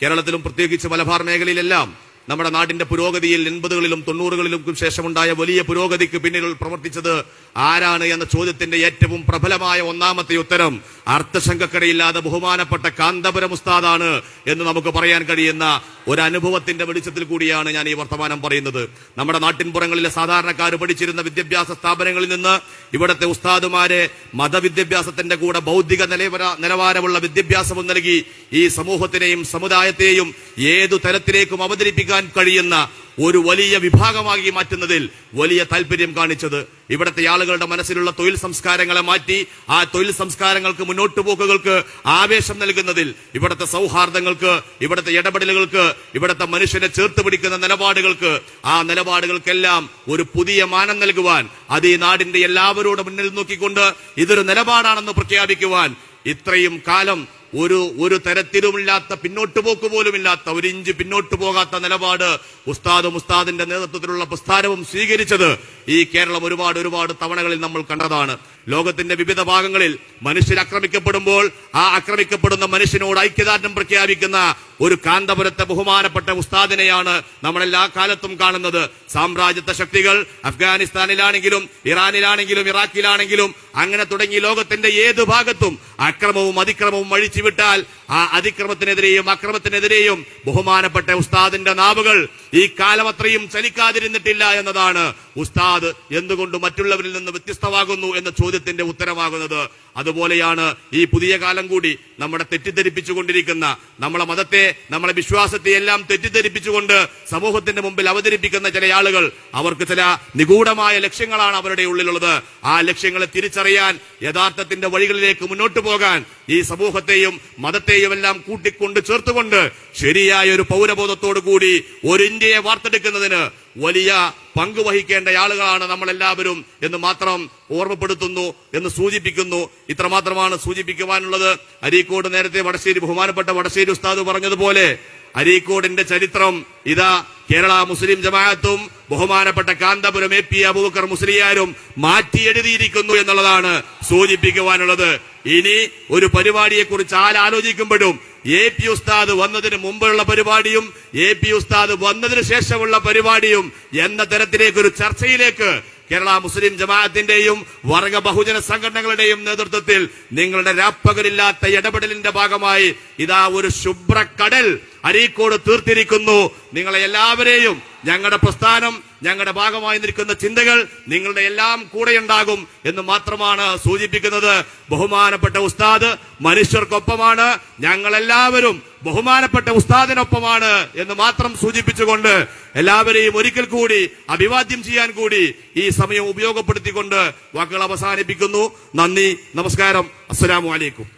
കേരളത്തിലും പ്രത്യേകിച്ച് മലബാർ മേഖലയിലെല്ലാം നമ്മുടെ നാടിന്റെ പുരോഗതിയിൽ 80കളിലും 90കളിലും ശേഷമുണ്ടായ വലിയ പുരോഗതിക്ക് പിന്നിൽ പ്രവർത്തിച്ചത് ആരാണ് എന്ന ചോദ്യത്തിന്റെ ഏറ്റവും പ്രബലമായ ഒന്നാമത്തെ ഉത്തരം അർത്ഥശങ്കക്കടയില്ലാതെ ബഹുമാനപ്പെട്ട കാന്തപുരം ഉസ്താദാണ് എന്ന് നമുക്ക് പറയാൻ കഴിയുന്ന ഒരു അനുഭവത്തിന്റെ വെളിച്ചത്തിൽ കൂടിയാണ് ഞാൻ ഈ വർത്തമാനം പറയുന്നത്. നമ്മുടെ നാട്ടിൻപുറങ്ങളിലെ സാധാരണക്കാർ പഠിച്ചിരുന്ന വിദ്യാഭ്യാസ സ്ഥാപനങ്ങളിൽ നിന്ന് ഇവിടുത്തെ ഉസ്താദുമാരെ മതവിദ്യാഭ്യാസത്തിന്റെ കൂടെ ബൗദ്ധിക നിലവാരമുള്ള വിദ്യാഭ്യാസവും നൽകി ഈ സമൂഹത്തിനെയും സമുദായത്തെയും ഏതു തരത്തിലേക്കും അവതരിപ്പിക്കാൻ കഴിയുന്ന ഒരു വലിയ വിഭാഗമാക്കി മാറ്റുന്നതിൽ വലിയ താല്പര്യം കാണിച്ചത് ഇവിടുത്തെ ആളുകളുടെ മനസ്സിലുള്ള തൊഴിൽ സംസ്കാരങ്ങളെ മാറ്റി ആ തൊഴിൽ സംസ്കാരങ്ങൾക്ക് മുന്നോട്ടുപോക്കുകൾക്ക് ആവേശം നൽകുന്നതിൽ ഇവിടുത്തെ സൗഹാർദ്ദങ്ങൾക്ക് ഇവിടുത്തെ ഇടപെടലുകൾക്ക് ഇവിടുത്തെ മനുഷ്യനെ ചേർത്ത് പിടിക്കുന്ന നിലപാടുകൾക്ക് ആ നിലപാടുകൾക്കെല്ലാം ഒരു പുതിയ മാനം നൽകുവാൻ അത് ഈ നാടിന്റെ എല്ലാവരോടും മുന്നിൽ നോക്കിക്കൊണ്ട് ഇതൊരു നിലപാടാണെന്ന് പ്രഖ്യാപിക്കുവാൻ ഇത്രയും കാലം ഒരു തരത്തിലുമില്ലാത്ത പിന്നോട്ടുപോക്ക് പോലുമില്ലാത്ത ഒരു ഇഞ്ച് പിന്നോട്ട് പോകാത്ത നിലപാട് ഉസ്താദിന്റെ നേതൃത്വത്തിലുള്ള പ്രസ്ഥാനവും സ്വീകരിച്ചത് ഈ കേരളം ഒരുപാട് തവണകളിൽ നമ്മൾ കണ്ടതാണ്. ലോകത്തിന്റെ വിവിധ ഭാഗങ്ങളിൽ മനുഷ്യർ ആക്രമിക്കപ്പെടുമ്പോൾ ആ ആക്രമിക്കപ്പെടുന്ന മനുഷ്യനോട് ഐക്യദാർഢ്യം പ്രഖ്യാപിക്കുന്ന ഒരു കാന്തപുരത്തെ ബഹുമാനപ്പെട്ട ഉസ്താദിനെയാണ് നമ്മളെല്ലാ കാലത്തും കാണുന്നത്. സാമ്രാജ്യത്വ ശക്തികൾ അഫ്ഗാനിസ്ഥാനിലാണെങ്കിലും ഇറാനിലാണെങ്കിലും ഇറാഖിലാണെങ്കിലും അങ്ങനെ തുടങ്ങി ലോകത്തിന്റെ ഏത് ഭാഗത്തും അക്രമവും അതിക്രമവും അഴിച്ചുവിട്ടാൽ ആ അതിക്രമത്തിനെതിരെയും അക്രമത്തിനെതിരെയും ബഹുമാനപ്പെട്ട ഉസ്താദിന്റെ നാവുകൾ ഈ കാലം അത്രയും ചലിക്കാതിരുന്നിട്ടില്ല എന്നതാണ് ഉസ്താദ് എന്തുകൊണ്ട് മറ്റുള്ളവരിൽ നിന്ന് വ്യത്യസ്തമാകുന്നു എന്ന ചോദ്യത്തിന്റെ ഉത്തരമാകുന്നത്. അതുപോലെയാണ് ഈ പുതിയ കാലം കൂടി നമ്മളെ തെറ്റിദ്ധരിപ്പിച്ചുകൊണ്ടിരിക്കുന്ന നമ്മളെ മതത്തെ നമ്മളെ വിശ്വാസത്തെ എല്ലാം തെറ്റിദ്ധരിപ്പിച്ചുകൊണ്ട് സമൂഹത്തിന്റെ മുമ്പിൽ അവതരിപ്പിക്കുന്ന ചില ആളുകൾ. അവർക്ക് ചില നിഗൂഢമായ ലക്ഷ്യങ്ങളാണ് അവരുടെ ഉള്ളിലുള്ളത്. ആ ലക്ഷ്യങ്ങളെ തിരിച്ചറിയാൻ യഥാർത്ഥത്തിന്റെ വഴികളിലേക്ക് മുന്നോട്ട് പോകാൻ ഈ സമൂഹത്തെയും മതത്തെയും എല്ലാം കൂട്ടിക്കൊണ്ട് ചേർത്തുകൊണ്ട് ശരിയായ ഒരു പൗരബോധത്തോടു കൂടി ഒരു ഇന്ത്യയെ വാർത്തെടുക്കുന്നതിന് വലിയ പങ്ക് വഹിക്കേണ്ട ആളുകളാണ് നമ്മളെല്ലാവരും എന്ന് മാത്രം ഓർമ്മപ്പെടുത്തുന്നു എന്ന് സൂചിപ്പിക്കുന്നു. ഇത്രമാത്രമാണ് സൂചിപ്പിക്കുവാനുള്ളത്. അരീക്കോട് നേരത്തെ ബഹുമാനപ്പെട്ട വടശ്ശേരി ഉസ്താദ് പറഞ്ഞതുപോലെ അരീക്കോടിന്റെ ചരിത്രം ഇതാ കേരള മുസ്ലിം ജമാഅത്തും ബഹുമാനപ്പെട്ട കാന്തപുരം AP അബൂബക്കർ മുസ്ലിയാരും മാറ്റിയെഴുതിയിരിക്കുന്നു എന്നുള്ളതാണ് സൂചിപ്പിക്കുവാനുള്ളത്. ഇനി ഒരു പരിപാടിയെ കുറിച്ച് ആലോചിക്കുമ്പോഴും AP ഉസ്താദ് വന്നതിന് മുമ്പുള്ള പരിപാടിയും AP ഉസ്താദ് വന്നതിന് ശേഷമുള്ള പരിപാടിയും എന്ന തരത്തിലേക്കൊരു ചർച്ചയിലേക്ക് കേരള മുസ്ലിം ജമാഅത്തിന്റെയും വർഗ ബഹുജന സംഘടനകളുടെയും നേതൃത്വത്തിൽ നിങ്ങളുടെ രാപ്പകലില്ലാത്ത ഇടപെടലിന്റെ ഭാഗമായി ഇതാ ഒരു ശുഭ്രക്കടൽ അരീക്കോട് തീർത്തിരിക്കുന്നു. നിങ്ങളെ എല്ലാവരെയും ഞങ്ങളുടെ പ്രസ്ഥാനം ഞങ്ങളുടെ ഭാഗമായി നിൽക്കുന്ന ചിന്തകൾ നിങ്ങളുടെ എല്ലാം കൂടെയുണ്ടാകും എന്ന് മാത്രമാണ് സൂചിപ്പിക്കുന്നത്. ബഹുമാനപ്പെട്ട ഉസ്താദ് മനുഷ്യർക്കൊപ്പമാണ്, ഞങ്ങളെല്ലാവരും ബഹുമാനപ്പെട്ട ഉസ്താദിനൊപ്പമാണ് എന്ന് മാത്രം സൂചിപ്പിച്ചുകൊണ്ട് എല്ലാവരെയും ഒരിക്കൽ കൂടി അഭിവാദ്യം ചെയ്യാൻ കൂടി ഈ സമയം ഉപയോഗപ്പെടുത്തിക്കൊണ്ട് വാക്കുകൾ അവസാനിപ്പിക്കുന്നു. നന്ദി, നമസ്കാരം, അസ്സലാമു അലൈക്കും.